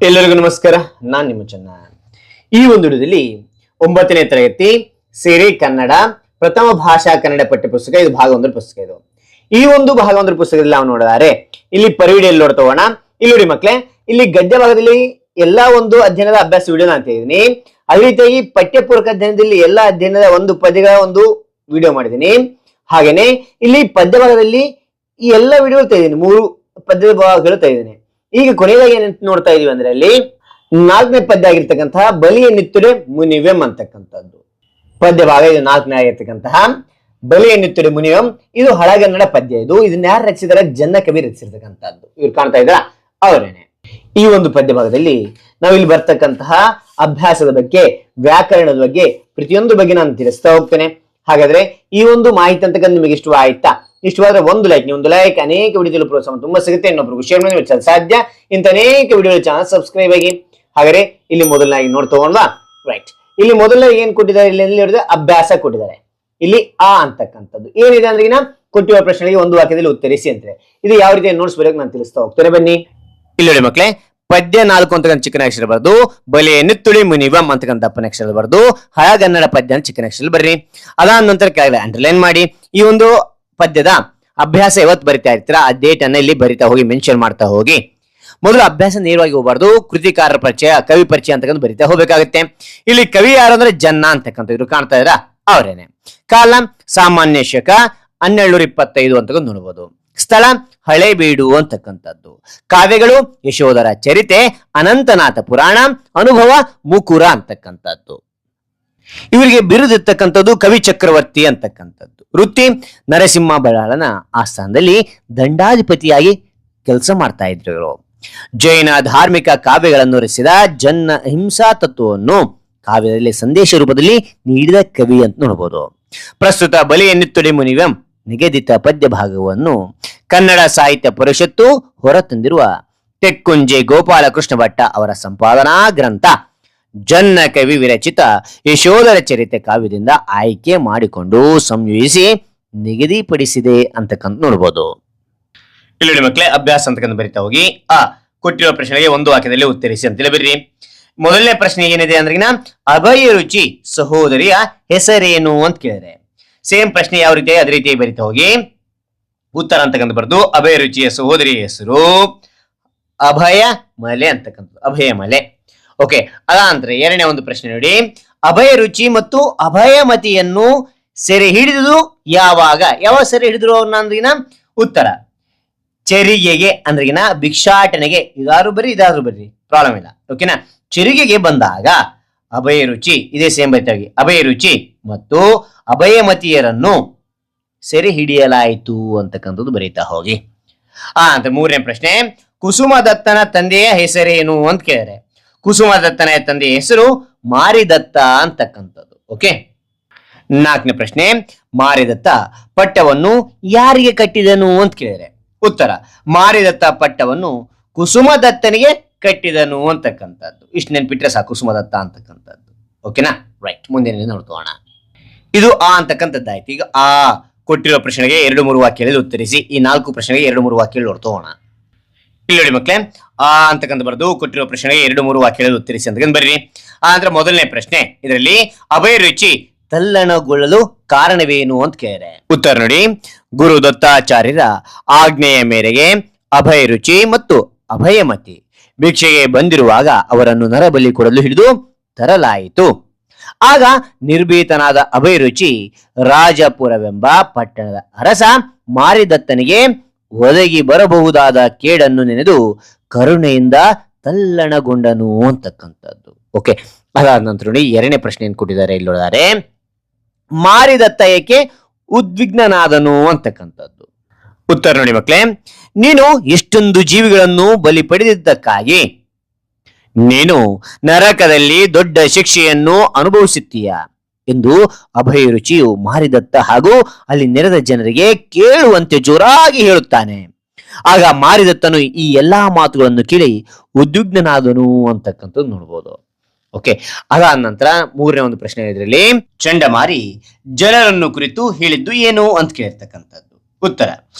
ಎಲ್ಲರಿಗೂ ನಮಸ್ಕಾರ. ನಾನು ನಿಮ್ಮ ಚೆನ್ನ. ಈ ಒಂದು ವಿಡಿಯೋದಲ್ಲಿ 9ನೇ ತರಗತಿ ಸೇರಿ ಕನ್ನಡ ಪ್ರಥಮ ಭಾಷಾ ಕನ್ನಡ ಪಠ್ಯಪುಸ್ತಕ, ಇದು ಭಾಗ 1 ಪುಸ್ತಕ. ಇದು ಈ ಒಂದು ಭಾಗ 1 ಪುಸ್ತಕದಲ್ಲಿ ನಾವು ನೋಡಿದರೆ ಇಲ್ಲಿ ಪರಿವಿಡಿಯಲ್ಲಿ ನೋಡ್ತೋಣ. ಇಲ್ಲಿ ನೋಡಿ ಮಕ್ಕಳೇ, ಇಲ್ಲಿ ಗದ್ಯ ಭಾಗದಲ್ಲಿ ಎಲ್ಲಾ ಒಂದು ಅಧ್ಯಯನದ ಅಭ್ಯಾಸ ವಿಡಿಯೋ ಅಂತ ಇದ್ದೀನಿ. ಅದೇ ರೀತಿಯಾಗಿ ಪಠ್ಯಪೂರ್ವಕ ಅಧ್ಯಯನದಲ್ಲಿ ಎಲ್ಲಾ ಅಧ್ಯಯನದ ಒಂದು ಪದ್ಯಗಳ ಒಂದು ವಿಡಿಯೋ ಮಾಡಿದ್ದೀನಿ. ಹಾಗೇನೆ ಇಲ್ಲಿ ಪದ್ಯ ಭಾಗದಲ್ಲಿ ಈ ಎಲ್ಲಾ ವಿಡಿಯೋ ತೆಗೆದಿದ್ದೀನಿ, 3 ಪದ್ಯದ ಭಾಗಗಳು ತೆಗೆದಿದ್ದೀನಿ. ಈಗ ಕೊನೆಯದಾಗಿ ಏನ್ ನೋಡ್ತಾ ಇದೀವಿ ಅಂದ್ರೆ ಅಲ್ಲಿ 4ನೇ ಪದ್ಯ ಆಗಿರ್ತಕ್ಕಂತಹ ಬಲಿಯ ನಿತ್ತುಡೆ ಮುನಿವೆಂ ಅಂತಕ್ಕಂಥದ್ದು ಪದ್ಯ ಭಾಗ. ಇದು 4ನೇ ಆಗಿರ್ತಕ್ಕಂತಹ ಬಲಿಯ ನಿತ್ತುಡೆ ಮುನಿವೆಂ, ಇದು ಹಳಗನ್ನಡ ಪದ್ಯ. ಇದನ್ನ ಯಾರು ರಚಿಸಿದಾರೆ? ಜನ್ನ ಕವಿ ರಚಿಸಿರ್ತಕ್ಕಂಥದ್ದು. ಇವ್ರು ಕಾಣ್ತಾ ಇದ್ರ ಅವರೇನೆ. ಈ ಒಂದು ಪದ್ಯ ಭಾಗದಲ್ಲಿ ನಾವಿಲ್ಲಿ ಬರ್ತಕ್ಕಂತಹ ಅಭ್ಯಾಸದ ಬಗ್ಗೆ, ವ್ಯಾಕರಣದ ಬಗ್ಗೆ, ಪ್ರತಿಯೊಂದು ಬಗ್ಗೆ ನಾನು ತಿಳಿಸ್ತಾ ಹೋಗ್ತೇನೆ. ಹಾಗಾದ್ರೆ ಈ ಒಂದು ಮಾಹಿತಿ ಅಂತಕ್ಕಂಥ ನಿಮಗೆ ಇಷ್ಟ ಆಯ್ತಾ? ಇಷ್ಟವಾದ್ರೆ ಒಂದು ಲೈಕ್, ಅನೇಕ ವಿಡಿಯೋಗಳು ಪ್ರೋತ್ಸಾಹ ತುಂಬಾ ಸಿಗುತ್ತೆ. ಇನ್ನೊಬ್ರಿಗೆ ಶೇರ್ ಮಾಡಿ ಸಾಧ್ಯ. ಇಂತ ಅನೇಕ ವಿಡಿಯೋಗಳ ಚಾನಲ್ ಸಬ್ಸ್ಕ್ರೈಬ್ ಆಗಿ. ಹಾಗಾದ್ರೆ ಇಲ್ಲಿ ಮೊದಲನಾಗಿ ನೋಡ್ತೋಣ. ರೈಟ್, ಇಲ್ಲಿ ಮೊದಲನಾಗಿ ಏನ್ ಕೊಟ್ಟಿದ್ದಾರೆ? ಇಲ್ಲಿ ಅಭ್ಯಾಸ ಕೊಟ್ಟಿದ್ದಾರೆ. ಇಲ್ಲಿ ಆ ಅಂತಕ್ಕಂಥದ್ದು ಏನಿದೆ ಅಂದ್ರೆ ಕೊಟ್ಟಿರುವ ಪ್ರಶ್ನೆಗೆ ಒಂದು ವಾಕ್ಯದಲ್ಲಿ ಉತ್ತರಿಸಿ ಅಂತಾರೆ. ಇದು ಯಾವ ರೀತಿ ನೋಟ್ಸ್ ಬರೆಯೋಕೆ ನಾನು ತಿಳಿಸ್ತಾ ಹೋಗ್ತೇನೆ, ಬನ್ನಿ. ಇಲ್ಲಿ ನೋಡಿ ಮಕ್ಕಳೇ, ಪದ್ಯ 4 ಅಂತಕ್ಕಂಥ ಚಿಕ್ಕನ ಅಕ್ಷರ ಬರ್ದು, ಬಲಿಯ ನಿತ್ತುಡಿ ಮುನಿವಂ ಅಂತಕ್ಕಂಥ ದಪ್ಪನ ಅಕ್ಷರ ಬರ್ದು, ಹಳಗನ್ನಡ ಪದ್ಯ ಚಿಕ್ಕನ ಅಕ್ಷರ ಬರ್ರಿ. ಅದಾದ ನಂತರ ಕೆಳಗಡೆ ಅಂಡರ್ಲೈನ್ ಮಾಡಿ ಈ ಒಂದು ಪದ್ಯದ ಅಭ್ಯಾಸ ಯಾವತ್ತು ಬರಿತಾ ಇರ್ತೀರಾ ಆ ಡೇಟ್ ಅನ್ನ ಇಲ್ಲಿ ಬರಿತಾ ಹೋಗಿ, ಮೆನ್ಷನ್ ಮಾಡ್ತಾ ಹೋಗಿ. ಮೊದಲು ಅಭ್ಯಾಸ ನೇರವಾಗಿ ಹೋಗಬಾರ್ದು, ಕೃತಿಕಾರರ ಪರಿಚಯ, ಕವಿ ಪರಿಚಯ ಅಂತಕ್ಕಂಥ ಬರಿತಾ ಹೋಗ್ಬೇಕಾಗುತ್ತೆ. ಇಲ್ಲಿ ಕವಿ ಯಾರು ಅಂದ್ರೆ ಜನ್ನ ಅಂತಕ್ಕಂಥ ಇದ್ರು ಕಾಣ್ತಾ ಇದ್ರ ಅವರೇನೆ. ಕಾಲ ಸಾಮಾನ್ಯ ಶಕ 1225 ಅಂತಕ್ಕಂಥ ನೋಡಬಹುದು. ಸ್ಥಳ ಹಳೇಬೀಡು ಅಂತಕ್ಕಂಥದ್ದು. ಕಾವ್ಯಗಳು ಯಶೋಧರ ಚರಿತೆ, ಅನಂತನಾಥ ಪುರಾಣ, ಅನುಭವ ಮುಕುರ ಅಂತಕ್ಕಂಥದ್ದು. ಇವರಿಗೆ ಬಿರುದಿರ್ತಕ್ಕಂಥದ್ದು ಕವಿ ಚಕ್ರವರ್ತಿ ಅಂತಕ್ಕಂಥದ್ದು. ವೃತ್ತಿ ನರಸಿಂಹ ಬಳ್ಳಾಳನ ಆಸ್ಥಾನದಲ್ಲಿ ದಂಡಾಧಿಪತಿಯಾಗಿ ಕೆಲಸ ಮಾಡ್ತಾ ಇದ್ರು ಇವರು. ಜೈನ ಧಾರ್ಮಿಕ ಕಾವ್ಯಗಳನ್ನು ರಚಿಸಿದ ಜನ್ನ ಹಿಂಸಾ ತತ್ವವನ್ನು ಕಾವ್ಯದಲ್ಲಿ ಸಂದೇಶ ರೂಪದಲ್ಲಿ ನೀಡಿದ ಕವಿ ಅಂತ ನೋಡಬಹುದು. ಪ್ರಸ್ತುತ ಬಲಿಯ ನಿತ್ತುಡಿ ಮುನಿವೆಂ ನಿಗದಿತ ಪದ್ಯ ಭಾಗವನ್ನು ಕನ್ನಡ ಸಾಹಿತ್ಯ ಪರಿಷತ್ತು ಹೊರತಂದಿರುವ ತೆಕ್ಕುಂಜೆ ಗೋಪಾಲಕೃಷ್ಣ ಭಟ್ಟ ಅವರ ಸಂಪಾದನಾ ಗ್ರಂಥ ಜನ್ನ ಕವಿ ವಿರಚಿತ ಯಶೋಧರ ಚರಿತೆ ಕಾವ್ಯದಿಂದ ಆಯ್ಕೆ ಮಾಡಿಕೊಂಡು ಸಂಯೋಜಿಸಿ ನಿಗದಿಪಡಿಸಿದೆ ಅಂತಕ್ಕಂಥ ನೋಡ್ಬೋದು. ಇಲ್ಲಿ ಮಕ್ಕಳೇ, ಅಭ್ಯಾಸ ಅಂತಕ್ಕಂಥ ಬರಿತಾ ಹೋಗಿ. ಕೊಟ್ಟಿರುವ ಪ್ರಶ್ನೆಗೆ ಒಂದು ವಾಕ್ಯದಲ್ಲಿ ಉತ್ತರಿಸಿ ಅಂತೇಳಿ ಬರ್ರಿ. ಮೊದಲನೇ ಪ್ರಶ್ನೆ ಏನಿದೆ ಅಂದ್ರೆ ಅಭಯ ರುಚಿ ಸಹೋದರಿಯ ಹೆಸರೇನು ಅಂತ ಕೇಳಿದ್ರೆ, ಸೇಮ್ ಪ್ರಶ್ನೆ ಯಾವ ರೀತಿ ಅದೇ ರೀತಿ ಬರಿತಾ ಹೋಗಿ. ಉತ್ತರ ಅಂತಕ್ಕಂಥ ಬರ್ದು, ಅಭಯ ರುಚಿಯ ಸಹೋದರಿಯ ಹೆಸರು ಅಭಯ ಮಲೆ ಅಂತಕ್ಕಂಥದ್ದು, ಅಭಯ ಮಲೆ. ಓಕೆ, ಅದಾಂತರ ಎರಡನೇ ಒಂದು ಪ್ರಶ್ನೆ ನೋಡಿ. ಅಭಯ ರುಚಿ ಮತ್ತು ಅಭಯಮತಿಯನ್ನು ಸೆರೆ ಹಿಡಿದು ಯಾವಾಗ ಸೆರೆ ಹಿಡಿದ್ರು ಅವ್ರನ್ನ ಅಂದ್ರಿನ ಉತ್ತರ ಚೆರಿಗೆಗೆ ಅಂದ್ರಿಗಿನ ಭಿಕ್ಷಾಟನೆಗೆ. ಇದಾದ್ರು ಬರ್ರಿ, ಪ್ರಾಬ್ಲಮ್ ಇಲ್ಲ. ಓಕೆನಾ? ಚೆರಿಗೆಗೆ ಬಂದಾಗ ಅಭಯ ರುಚಿ ಇದೇ ಸೇಮ್ ಬೈತಾಗಿ, ಅಭಯ ರುಚಿ ಮತ್ತು ಅಭಯಮತಿಯರನ್ನು ಸೆರೆ ಹಿಡಿಯಲಾಯಿತು ಅಂತಕ್ಕಂಥದ್ದು ಬರೀತಾ ಹೋಗಿ. ಅಂತ ಮೂರನೇ ಪ್ರಶ್ನೆ, ಕುಸುಮದತ್ತನ ತಂದೆಯ ಹೆಸರೇನು ಅಂತ ಕೇಳಿದ್ರೆ, ಕುಸುಮದತ್ತನ ತಂದೆಯ ಹೆಸರು ಮಾರಿದತ್ತ ಅಂತಕ್ಕಂಥದ್ದು. ಓಕೆ. 4ನೇ ಪ್ರಶ್ನೆ, ಮಾರಿದತ್ತ ಪಟ್ಟವನ್ನು ಯಾರಿಗೆ ಕಟ್ಟಿದನು ಅಂತ ಕೇಳಿದ್ರೆ, ಉತ್ತರ ಮಾರಿದತ್ತ ಪಟ್ಟವನ್ನು ಕುಸುಮದತ್ತನಿಗೆ ಕಟ್ಟಿದನು ಅಂತಕ್ಕಂಥದ್ದು. ಇಷ್ಟು ನೆನ್ಪಿಟ್ರೆ ಸಾಕು, ಕುಸುಮದತ್ತ ಅಂತಕ್ಕಂಥದ್ದು. ಓಕೆನಾ? ರೈಟ್, ಮುಂದಿನ ನೋಡ್ಕೋಣ. ಇದು ಅಂತಕ್ಕಂಥದ್ದಾಯ್ತು. ಈಗ ಕೊಟ್ಟಿರೋ ಪ್ರಶ್ನೆಗೆ 2-3 ವಾಕ್ಯಗಳಲ್ಲಿ ಉತ್ತರಿಸಿ. ಈ 4 ಪ್ರಶ್ನೆಗೆ 2-3 ವಾಕ್ಯಗಳು ನೋಡ್ಕೋಣ. ಇಲ್ಲಿ ನೋಡಿ ಮಕ್ಕಳೇ, ಅಂತಕ್ಕಂಥ ಬರ್ದು ಕೊಟ್ಟಿರೋ ಪ್ರಶ್ನೆಗೆ 2-3 ವಾಕ್ಯಗಳಲ್ಲಿ ಉತ್ತರಿಸಿ ಅಂತಕ್ಕಂಥ ಬರ್ರಿ. ಅಂದ್ರೆ ಮೊದಲನೇ ಪ್ರಶ್ನೆ, ಇದರಲ್ಲಿ ಅಭಯ ರುಚಿ ತಲ್ಲಣಗೊಳ್ಳಲು ಕಾರಣವೇನು ಅಂತ ಕೇಳಿದೆ. ಉತ್ತರ ನೋಡಿ, ಗುರು ದತ್ತಾಚಾರ್ಯರ ಆಜ್ಞೆಯ ಮೇರೆಗೆ ಅಭಯ ರುಚಿ ಮತ್ತು ಅಭಯಮತಿ ಭಿಕ್ಷೆಗೆ ಬಂದಿರುವಾಗ ಅವರನ್ನು ನರಬಲಿ ಕೊಡಲು ಹಿಡಿದು ತರಲಾಯಿತು. ಆಗ ನಿರ್ಭೀತನಾದ ಅಭಯ ರುಚಿ ರಾಜಪುರವೆಂಬ ಪಟ್ಟಣದ ಅರಸ ಮಾರಿದತ್ತನಿಗೆ ಒದಗಿ ಬರಬಹುದಾದ ಕೇಡನ್ನು ನೆನೆದು ಕರುಣೆಯಿಂದ ತಲ್ಲಣಗೊಂಡನು ಅಂತಕ್ಕಂಥದ್ದು. ಓಕೆ, ಅದಾದ ನಂತರ ನೋಡಿ ಎರಡನೇ ಪ್ರಶ್ನೆ ಏನ್ ಕೊಟ್ಟಿದ್ದಾರೆ ಇಲ್ಲಿ ನೋಡಿದರೆ, ಮಾರಿದತ್ತ ಏಕೆ ಉದ್ವಿಗ್ನನಾದನು ಅಂತಕ್ಕಂಥದ್ದು. ಉತ್ತರ ನೋಡಿ ಮಕ್ಕಳೇ, ನೀನು ಎಷ್ಟೊಂದು ಜೀವಿಗಳನ್ನು ಬಲಿ ಪಡೆದಿದ್ದಕ್ಕಾಗಿ ನೀನು ನರಕದಲ್ಲಿ ದೊಡ್ಡ ಶಿಕ್ಷೆಯನ್ನು ಅನುಭವಿಸುತ್ತೀಯ ಎಂದು ಅಭಯ ರುಚಿಯು ಮಾರಿದತ್ತ ಹಾಗೂ ಅಲ್ಲಿ ನೆರೆದ ಜನರಿಗೆ ಕೇಳುವಂತೆ ಜೋರಾಗಿ ಹೇಳುತ್ತಾನೆ. ಆಗ ಮಾರಿದತ್ತನು ಈ ಎಲ್ಲಾ ಮಾತುಗಳನ್ನು ಕೇಳಿ ಉದ್ವಿಗ್ನನಾದನು ಅಂತಕ್ಕಂಥದ್ದು ನೋಡ್ಬೋದು. ಓಕೆ, ಅದಾದ ನಂತರ ಮೂರನೇ ಒಂದು ಪ್ರಶ್ನೆ ಇದರಲ್ಲಿ, ಚಂಡಮಾರಿ ಜನರನ್ನು ಕುರಿತು ಹೇಳಿದ್ದು ಏನು ಅಂತ ಕೇಳಿರ್ತಕ್ಕಂಥದ್ದು. ಉತ್ತರ,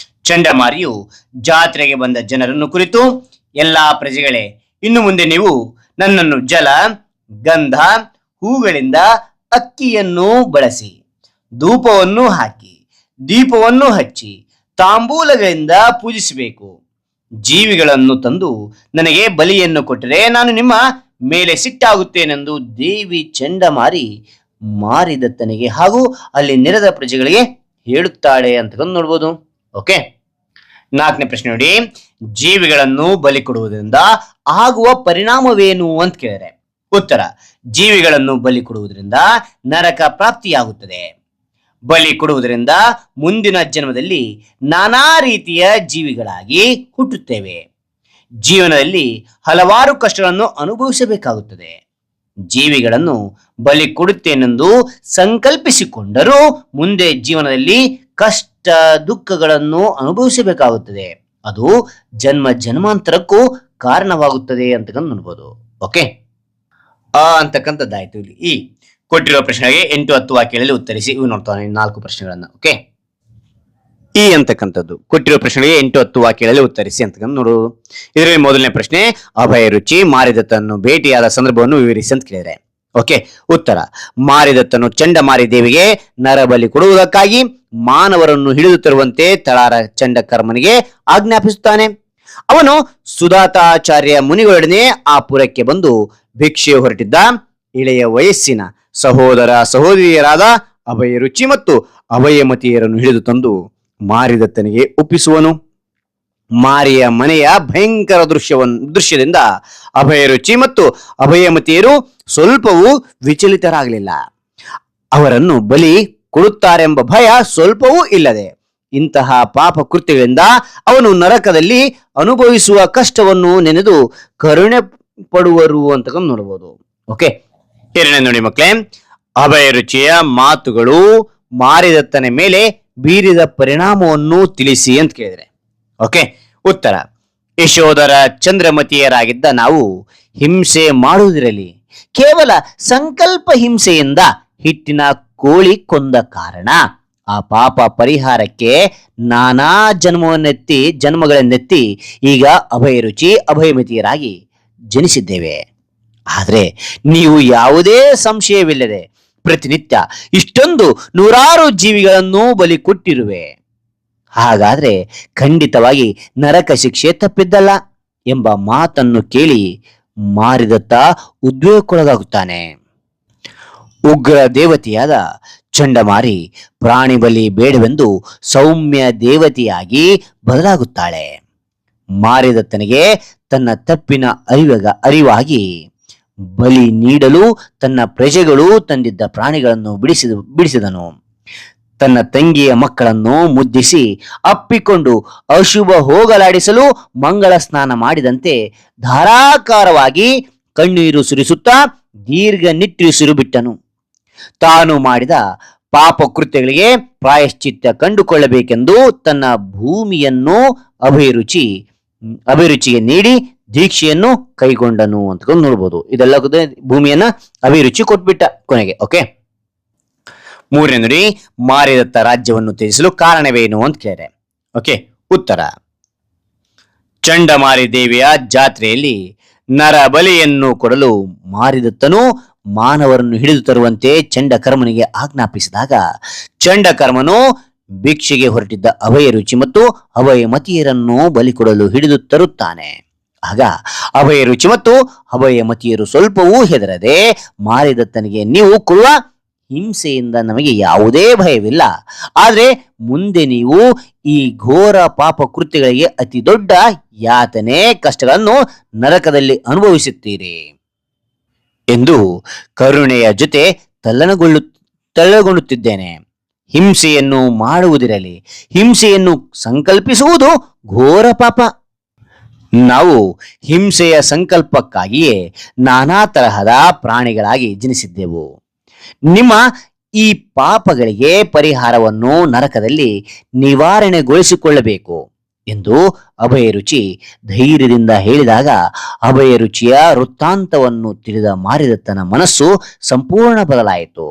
ಚಂಡಮಾರಿಯು ಜಾತ್ರೆಗೆ ಬಂದ ಜನರನ್ನು ಕುರಿತು ಎಲ್ಲಾ ಪ್ರಜೆಗಳೇ ಇನ್ನು ಮುಂದೆ ನೀವು ನನ್ನನ್ನು ಜಲ, ಗಂಧ, ಹೂಗಳಿಂದ, ಅಕ್ಕಿಯನ್ನು ಬಳಸಿ, ಧೂಪವನ್ನು ಹಾಕಿ, ದೀಪವನ್ನು ಹಚ್ಚಿ, ತಾಂಬೂಲಗಳಿಂದ ಪೂಜಿಸಬೇಕು. ಜೀವಿಗಳನ್ನು ತಂದು ನನಗೆ ಬಲಿಯನ್ನು ಕೊಟ್ಟರೆ ನಾನು ನಿಮ್ಮ ಮೇಲೆ ಸಿಟ್ಟಾಗುತ್ತೇನೆಂದು ದೇವಿ ಚಂಡಮಾರಿ ಮಾರಿದತ್ತನಿಗೆ ಹಾಗೂ ಅಲ್ಲಿ ನೆರೆದ ಪ್ರಜೆಗಳಿಗೆ ಹೇಳುತ್ತಾಳೆ ಅಂತ ನೋಡ್ಬೋದು. ಓಕೆ, 4ನೇ ಪ್ರಶ್ನೆ ನೋಡಿ. ಜೀವಿಗಳನ್ನು ಬಲಿ ಕೊಡುವುದರಿಂದ ಆಗುವ ಪರಿಣಾಮವೇನು ಅಂತ ಕೇಳಿದರೆ ಉತ್ತರ: ಜೀವಿಗಳನ್ನು ಬಲಿ ಕೊಡುವುದರಿಂದ ನರಕ ಪ್ರಾಪ್ತಿಯಾಗುತ್ತದೆ. ಬಲಿ ಕೊಡುವುದರಿಂದ ಮುಂದಿನ ಜನ್ಮದಲ್ಲಿ ನಾನಾ ರೀತಿಯ ಜೀವಿಗಳಾಗಿ ಹುಟ್ಟುತ್ತೇವೆ. ಜೀವನದಲ್ಲಿ ಹಲವಾರು ಕಷ್ಟಗಳನ್ನು ಅನುಭವಿಸಬೇಕಾಗುತ್ತದೆ. ಜೀವಿಗಳನ್ನು ಬಲಿ ಕೊಡುತ್ತೇನೆಂದು ಸಂಕಲ್ಪಿಸಿಕೊಂಡರೂ ಮುಂದೆ ಜೀವನದಲ್ಲಿ ಕಷ್ಟ ದುಃಖಗಳನ್ನು ಅನುಭವಿಸಬೇಕಾಗುತ್ತದೆ. ಅದು ಜನ್ಮ ಜನ್ಮಾಂತರಕ್ಕೂ ಕಾರಣವಾಗುತ್ತದೆ ಅಂತ ನೋಡ್ಬೋದು. ಓಕೆ, ಅಂತಕ್ಕಂಥದ್ದಾಯ್ತು. ಇಲ್ಲಿ ಈ ಕೊಟ್ಟಿರುವ ಪ್ರಶ್ನೆಗೆ 8, 10 ವಾಕ್ಯಗಳಲ್ಲಿ ಉತ್ತರಿಸಿ. ಇವು ನೋಡ್ತಾನೆ 4 ಪ್ರಶ್ನೆಗಳನ್ನ. ಓಕೆ, ಈ ಅಂತಕ್ಕಂಥದ್ದು ಕೊಟ್ಟಿರುವ ಪ್ರಶ್ನೆಗೆ 8, 10 ವಾಕ್ಯಗಳಲ್ಲಿ ಉತ್ತರಿಸಿ ಅಂತ ನೋಡು. ಇದರಲ್ಲಿ ಮೊದಲನೇ ಪ್ರಶ್ನೆ, ಅಭಯ ರುಚಿ ಮಾರಿದತ್ತನ್ನು ಭೇಟಿಯಾದ ಸಂದರ್ಭವನ್ನು ವಿವರಿಸಿ ಅಂತ ಕೇಳಿದ್ರೆ ಓಕೆ, ಉತ್ತರ: ಮಾರಿದತ್ತನು ಚಂಡಮಾರಿ ದೇವಿಗೆ ನರಬಲಿ ಕೊಡುವುದಕ್ಕಾಗಿ ಮಾನವರನ್ನು ಹಿಡಿದು ತರುವಂತೆ ತಳಾರ ಚಂಡಕರ್ಮನಿಗೆ ಆಜ್ಞಾಪಿಸುತ್ತಾನೆ. ಅವನು ಸುಧಾತಾಚಾರ್ಯ ಮುನಿಗಳೊಡನೆ ಆ ಪುರಕ್ಕೆ ಬಂದು ಭಿಕ್ಷೆ ಹೊರಟಿದ್ದ ಇಳೆಯ ವಯಸ್ಸಿನ ಸಹೋದರ ಸಹೋದರಿಯರಾದ ಅಭಯ ರುಚಿ ಮತ್ತು ಅಭಯಮತಿಯರನ್ನು ಹಿಡಿದು ತಂದು ಮಾರಿದತ್ತನಿಗೆ ಒಪ್ಪಿಸುವನು. ಮಾರಿಯ ಮನೆಯ ಭಯಂಕರ ದೃಶ್ಯದಿಂದ ಅಭಯ ರುಚಿ ಮತ್ತು ಅಭಯಮತಿಯರು ಸ್ವಲ್ಪವೂ ವಿಚಲಿತರಾಗಲಿಲ್ಲ. ಅವರನ್ನು ಬಲಿ ಕೊಡುತ್ತಾರೆಂಬ ಭಯ ಸ್ವಲ್ಪವೂ ಇಲ್ಲದೆ ಇಂತಹ ಪಾಪ ಕೃತ್ಯಗಳಿಂದ ಅವನು ನರಕದಲ್ಲಿ ಅನುಭವಿಸುವ ಕಷ್ಟವನ್ನು ನೆನೆದು ಕರುಣೆ ಪಡುವರು ಅಂತ ನೋಡಬಹುದು. ಓಕೆ, ಎರಡನೇ ನೋಡಿ ಮಕ್ಕಳೇ, ಅಭಯ ರುಚಿಯ ಮಾತುಗಳು ಮಾರಿದತ್ತನ ಮೇಲೆ ಬೀರಿದ ಪರಿಣಾಮವನ್ನು ತಿಳಿಸಿ ಅಂತ ಕೇಳಿದ್ರೆ ಓಕೆ, ಉತ್ತರ: ಯಶೋಧರ ಚಂದ್ರಮತಿಯರಾಗಿದ್ದ ನಾವು ಹಿಂಸೆ ಮಾಡುವುದಿರಲಿ ಕೇವಲ ಸಂಕಲ್ಪ ಹಿಂಸೆಯಿಂದ ಹಿಟ್ಟಿನ ಕೋಳಿ ಕೊಂದ ಕಾರಣ ಆ ಪಾಪ ಪರಿಹಾರಕ್ಕೆ ನಾನಾ ಜನ್ಮಗಳನ್ನೆತ್ತಿ ಈಗ ಅಭಯ ರುಚಿ ಅಭಯಮತಿಯರಾಗಿ ಜನಿಸಿದ್ದೇವೆ. ಆದರೆ ನೀವು ಯಾವುದೇ ಸಂಶಯವಿಲ್ಲದೆ ಪ್ರತಿನಿತ್ಯ ಇಷ್ಟೊಂದು ನೂರಾರು ಜೀವಿಗಳನ್ನು ಬಲಿ ಕೊಟ್ಟಿರುವೆ. ಹಾಗಾದ್ರೆ ಖಂಡಿತವಾಗಿ ನರಕ ಶಿಕ್ಷೆ ತಪ್ಪಿದ್ದಲ್ಲ ಎಂಬ ಮಾತನ್ನು ಕೇಳಿ ಮಾರಿದತ್ತ ಉದ್ವೇಗಕ್ಕೊಳಗಾಗುತ್ತಾನೆ. ಉಗ್ರ ದೇವತೆಯಾದ ಚಂಡಮಾರಿ ಪ್ರಾಣಿ ಬಲಿ ಬೇಡವೆಂದು ಸೌಮ್ಯ ದೇವತೆಯಾಗಿ ಬದಲಾಗುತ್ತಾಳೆ. ಮಾರಿದತ್ತನಿಗೆ ತನ್ನ ತಪ್ಪಿನ ಅರಿವಾಗಿ ಬಲಿ ನೀಡಲು ತನ್ನ ಪ್ರಜೆಗಳು ತಂದಿದ್ದ ಪ್ರಾಣಿಗಳನ್ನು ಬಿಡಿಸಿದನು. ತನ್ನ ತಂಗಿಯ ಮಕ್ಕಳನ್ನು ಮುದ್ದಿಸಿ ಅಪ್ಪಿಕೊಂಡು ಅಶುಭ ಹೋಗಲಾಡಿಸಲು ಮಂಗಳ ಸ್ನಾನ ಮಾಡಿದಂತೆ ಧಾರಾಕಾರವಾಗಿ ಕಣ್ಣೀರು ಸುರಿಸುತ್ತಾ ದೀರ್ಘ ನಿಟ್ಟುಸಿರು ಬಿಟ್ಟನು. ತಾನು ಮಾಡಿದ ಪಾಪ ಕೃತ್ಯಗಳಿಗೆ ಪ್ರಾಯಶ್ಚಿತ್ತ ಕಂಡುಕೊಳ್ಳಬೇಕೆಂದು ತನ್ನ ಭೂಮಿಯನ್ನು ಅಭಿರುಚಿಗೆ ನೀಡಿ ದೀಕ್ಷೆಯನ್ನು ಕೈಗೊಂಡನು ಅಂತ ನೋಡ್ಬೋದು. ಇದೆಲ್ಲ ಭೂಮಿಯನ್ನ ಅಭಿರುಚಿ ಕೊಟ್ಬಿಟ್ಟ ಕೊನೆಗೆ. ಓಕೆ, ಮೂರನೇ ನೋಡಿ, ಮಾರಿದತ್ತ ರಾಜ್ಯವನ್ನು ತ್ಯಜಿಸಲು ಕಾರಣವೇನು ಅಂತ ಕೇಳಿದೆ. ಓಕೆ, ಉತ್ತರ: ಚಂಡಮಾರಿ ದೇವಿಯ ಜಾತ್ರೆಯಲ್ಲಿ ನರ ಬಲಿಯನ್ನು ಕೊಡಲು ಮಾರಿದತ್ತನು ಮಾನವರನ್ನು ಹಿಡಿದು ತರುವಂತೆ ಚಂಡಕರ್ಮನಿಗೆ ಆಜ್ಞಾಪಿಸಿದಾಗ ಚಂಡಕರ್ಮನು ಭಿಕ್ಷೆಗೆ ಹೊರಟಿದ್ದ ಅಭಯ ರುಚಿ ಮತ್ತು ಅಭಯಮತಿಯರನ್ನು ಬಲಿ ಕೊಡಲು ಹಿಡಿದು ತರುತ್ತಾನೆ. ಆಗ ಅಭಯ ರುಚಿ ಮತ್ತು ಅಭಯಮತಿಯರು ಸ್ವಲ್ಪವೂ ಹೆದರದೆ ಮಾರಿದತ್ತನಿಗೆ, ನೀವು ಕೊಡುವ ಹಿಂಸೆಯಿಂದ ನಮಗೆ ಯಾವುದೇ ಭಯವಿಲ್ಲ, ಆದರೆ ಮುಂದೆ ನೀವು ಈ ಘೋರ ಪಾಪ ಕೃತ್ಯಗಳಿಗೆ ಅತಿ ದೊಡ್ಡ ಯಾತನೆ ಕಷ್ಟಗಳನ್ನು ನರಕದಲ್ಲಿ ಎಂದು ಕರುಣೆಯ ಜೊತೆ ತಲ್ಲಗೊಳ್ಳುತ್ತಿದ್ದೇನೆ. ಹಿಂಸೆಯನ್ನು ಮಾಡುವುದಿರಲಿ, ಹಿಂಸೆಯನ್ನು ಸಂಕಲ್ಪಿಸುವುದು ಘೋರ ಪಾಪ. ನಾವು ಹಿಂಸೆಯ ಸಂಕಲ್ಪಕ್ಕಾಗಿಯೇ ನಾನಾ ತರಹದ ಪ್ರಾಣಿಗಳಾಗಿ ಜನಿಸಿದ್ದೆವು. ನಿಮ್ಮ ಈ ಪಾಪಗಳಿಗೆ ಪರಿಹಾರವನ್ನು ನರಕದಲ್ಲಿ ನಿವಾರಣೆಗೊಳಿಸಿಕೊಳ್ಳಬೇಕು ಎಂದು ಅಭಯ ರುಚಿ ಧೈರ್ಯದಿಂದ ಹೇಳಿದಾಗ ಅಭಯ ರುಚಿಯ ವೃತ್ತಾಂತವನ್ನು ತಿಳಿದ ಮಾರಿದತ್ತನ ಮನಸ್ಸು ಸಂಪೂರ್ಣ ಬದಲಾಯಿತು.